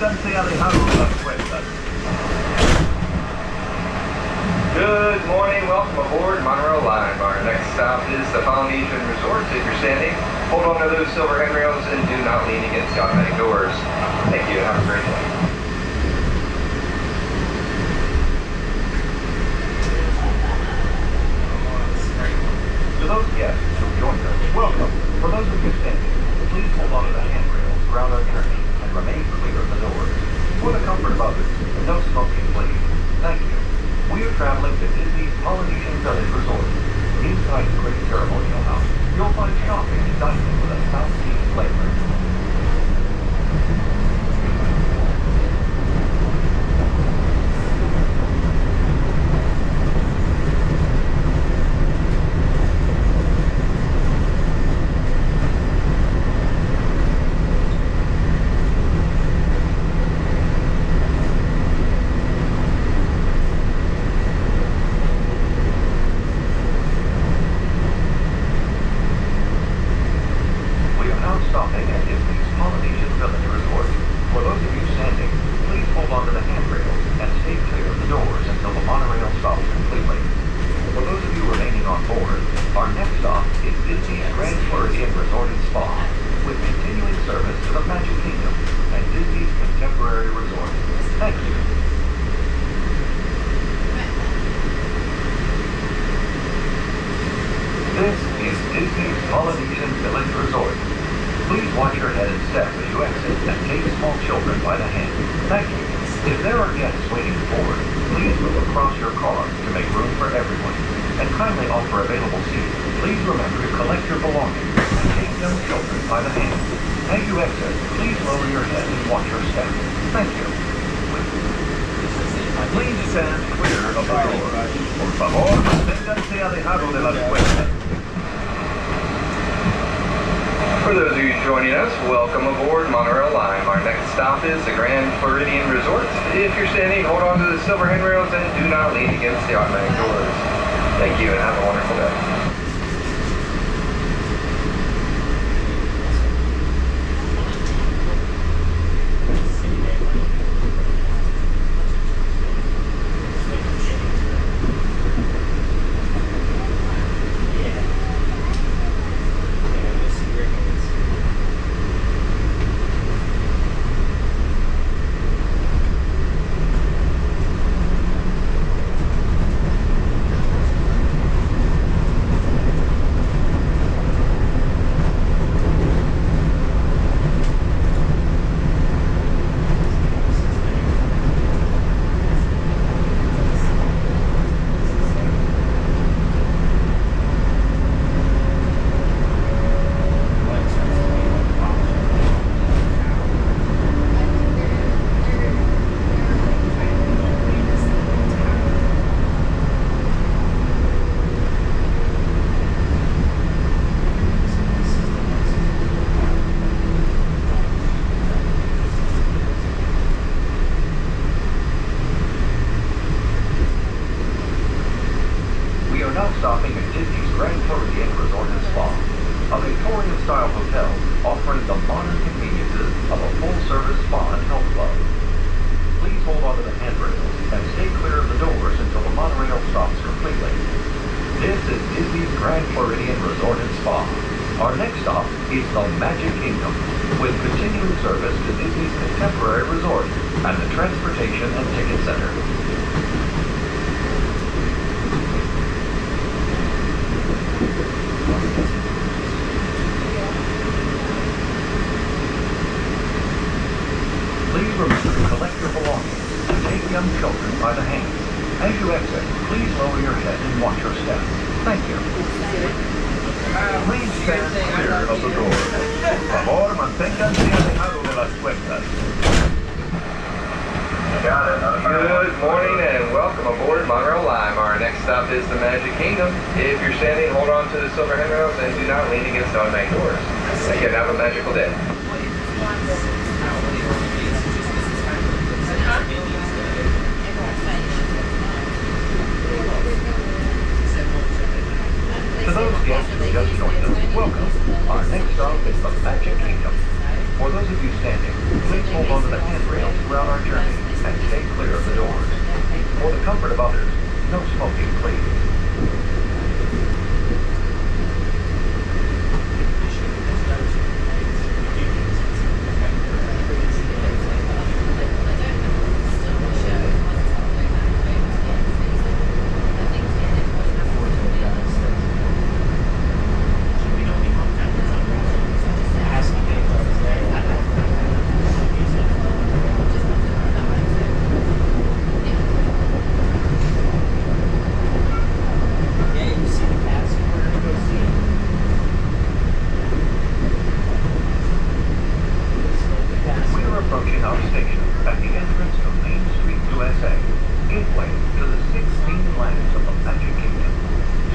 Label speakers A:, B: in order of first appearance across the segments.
A: manténganse alejados de las puertas.
B: Good morning, welcome aboard Monorail Line. Our next stop is the Polynesian Resort. If you're standing, hold on to those silver handrails and do not lean against the automatic doors. Thank you and have a great day.
A: To those guests who joined us, welcome. For those of you standing, please hold on to the handrails throughout our journey and remain clear of the doors. For the comfort of others, no smoking, please. Thank you. We are traveling to Disney's Polynesian Village Resort. Inside the great ceremonial house, you'll find shopping and dining with a South Sea flavor. Stopping at Disney's Polynesian Village Resort. For those of you standing, please hold on to the handrails and stay clear of the doors until the monorail stops completely. For those of you remaining on board, our next stop is Disney's Grand Floridian Resort and Spa, with continuing service to the Magic Kingdom and Disney's Contemporary Resort. Thank you. This is Disney's Polynesian Village Resort. Please watch your head and step as you exit and take small children by the hand. Thank you. If there are guests waiting forward, please move across your car to make room for everyone. And kindly offer available seats. Please remember to collect your belongings and take young children by the hand. As you exit, please lower your head and watch your step. Thank you. Please stand clear of the door. Por favor, manténganse alejados de las puertas.
B: For those of you joining us, welcome aboard Monorail Line. Our next stop is the Grand Floridian Resort. If you're standing, hold on to the silver handrails and do not lean against the automatic doors. Thank you and have a wonderful day.
A: Now stopping at Disney's Grand Floridian Resort and Spa, a Victorian-style hotel offering the modern conveniences of a full-service spa and health club. Please hold on to the handrails and stay clear of the doors until the monorail stops completely. This is Disney's Grand Floridian Resort and Spa. Our next stop is the Magic Kingdom, with continuing service to Disney's Contemporary Resort and the Transportation and Ticket Center. Please remember to collect your belongings and take young children by the hand. As you exit, please lower your head and watch your step. Thank you. Please stand clear of the door. Por favor, manténganse alejados de las puertas.
B: Good morning and welcome aboard Monorail Line. Our next stop is the Magic Kingdom. If you're standing, hold on to the silver handrails and do not lean against the automatic doors. Thank you and have a magical day.
A: To those guests who just joined us, welcome. Our next stop is the Magic Kingdom. For those of you standing, please hold onto the handrails throughout our journey and stay clear of the doors. For the comfort of others, no smoking, please. Approaching our station at the entrance to Main Street, USA, gateway to the 16 lands of the Magic Kingdom.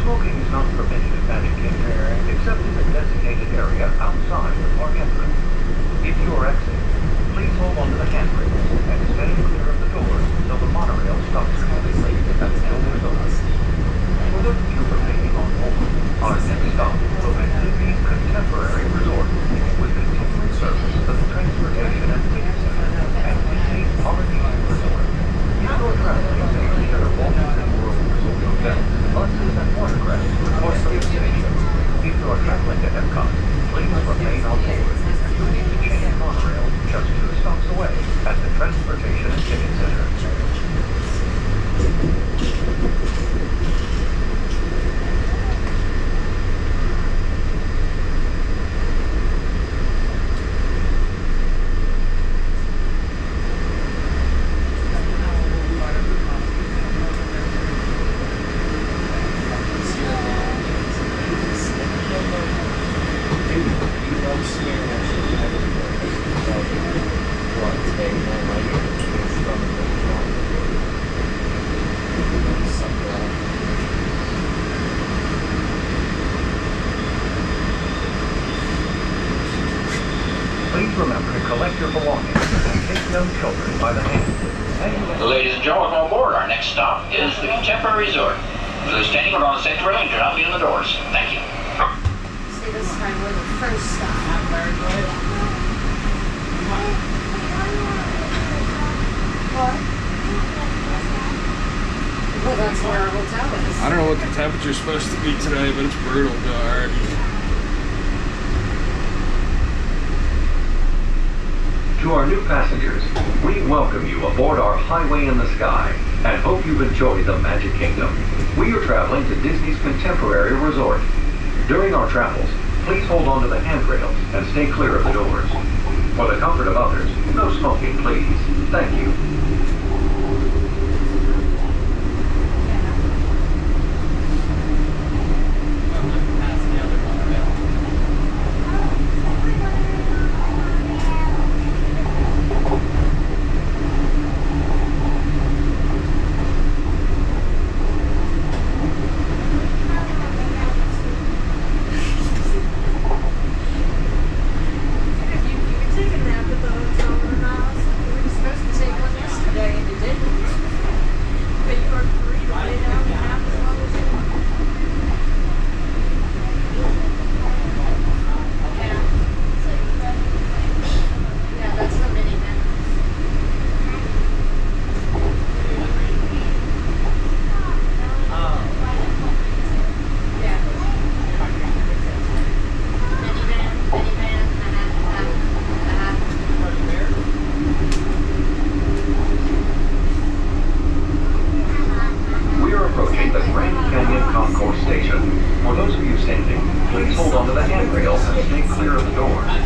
A: Smoking is not permitted at Magic Kingdom, except in the designated area outside the park entrance. If you are exiting, please hold onto the handrails and stay clear of the doors until the monorail stops completely at the doors open. For those of you remaining on board, our next stop will be Disney's Contemporary Resort, with continuing service of the transportation and ticket center and Disney's Polynesian Resort. If you are traveling to either Walt World Resort Hotel, buses and watercraft, or some station, if you are traveling to Epcot, please remain on board. You need to change monorail just 2 stops away at the transportation and ticket center. Please remember to collect your belongings and take young children by the hand.
C: Ladies and gentlemen, welcome aboard. Our next stop is the Contemporary Resort. For those standing, hold on the safe railing and do not lean on the doors. Thank you.
D: See, this time we're the first stop. What? Well, that's where our hotel is.
E: I don't know what the temperature's supposed to be today, but it's brutal already.
A: To our new passengers, we welcome you aboard our Highway in the Sky and hope you've enjoyed the Magic Kingdom. We are traveling to Disney's Contemporary Resort. During our travels, please hold on to the handrails and stay clear of the doors. For the comfort of others, no smoking, please. Thank you.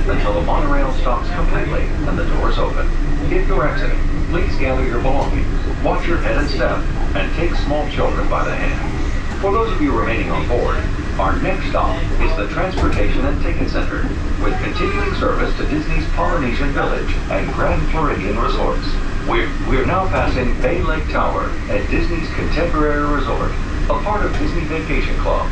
A: Until the monorail stops completely and the doors open. If you're exiting, please gather your belongings, watch your head and step, and take small children by the hand. For those of you remaining on board, our next stop is the Transportation and Ticket Center, with continuing service to Disney's Polynesian Village and Grand Floridian Resorts. We're now passing Bay Lake Tower at Disney's Contemporary Resort, a part of Disney Vacation Club.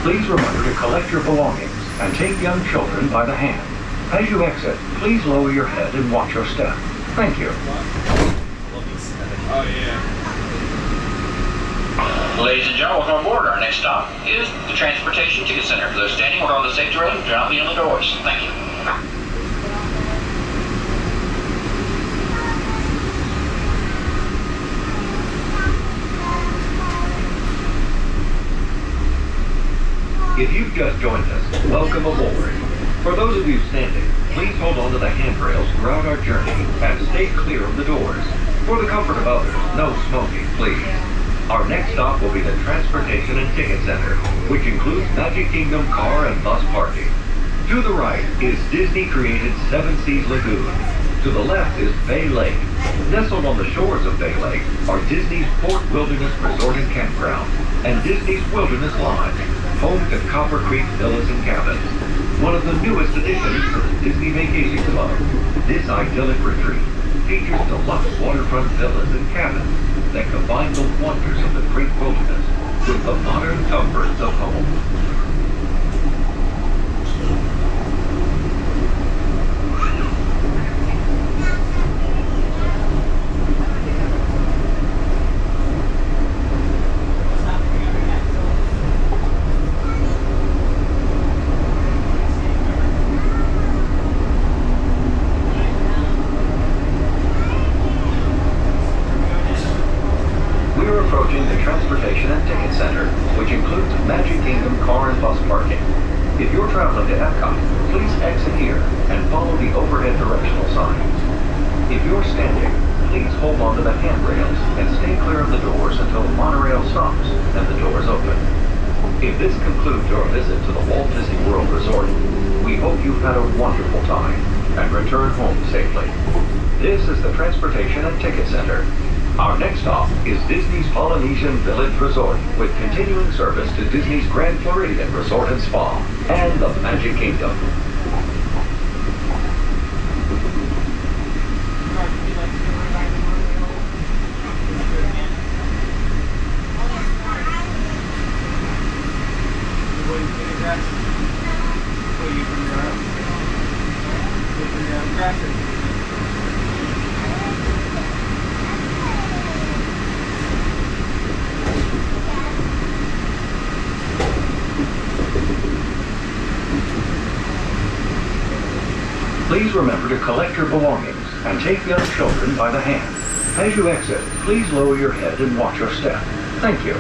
A: Please remember to collect your belongings and take young children by the hand. As you exit, please lower your head and watch your step. Thank you.
E: Oh, yeah.
C: Ladies and gentlemen, welcome aboard. Our next stop is the Transportation Ticket Center. For those standing, hold on to the safety railing. Do not lean on the doors. Thank you.
A: If you've just joined us, welcome aboard. For those of you standing, please hold on to the handrails throughout our journey and stay clear of the doors. For the comfort of others, no smoking, please. Our next stop will be the Transportation and Ticket Center, which includes Magic Kingdom car and bus parking. To the right is Disney-created Seven Seas Lagoon. To the left is Bay Lake. Nestled on the shores of Bay Lake are Disney's Fort Wilderness Resort and Campground and Disney's Wilderness Lodge, home to Copper Creek Villas and Cabins, one of the newest additions to the Disney Vacation Club. This idyllic retreat features deluxe waterfront villas and cabins that combine the wonders of the great wilderness with the modern comforts of home. Transportation and Ticket Center, which includes Magic Kingdom car and bus parking. If you're traveling to Epcot, please exit here and follow the overhead directional signs. If you're standing, please hold on to the handrails and stay clear of the doors until the monorail stops and the doors open. If this concludes your visit to the Walt Disney World Resort, we hope you've had a wonderful time and return home safely. This is the Transportation and Ticket Center. Our next stop is Disney's Polynesian Village Resort, with continuing service to Disney's Grand Floridian Resort and Spa and the Magic Kingdom. Please remember to collect your belongings and take young children by the hand. As you exit, please lower your head and watch your step. Thank you.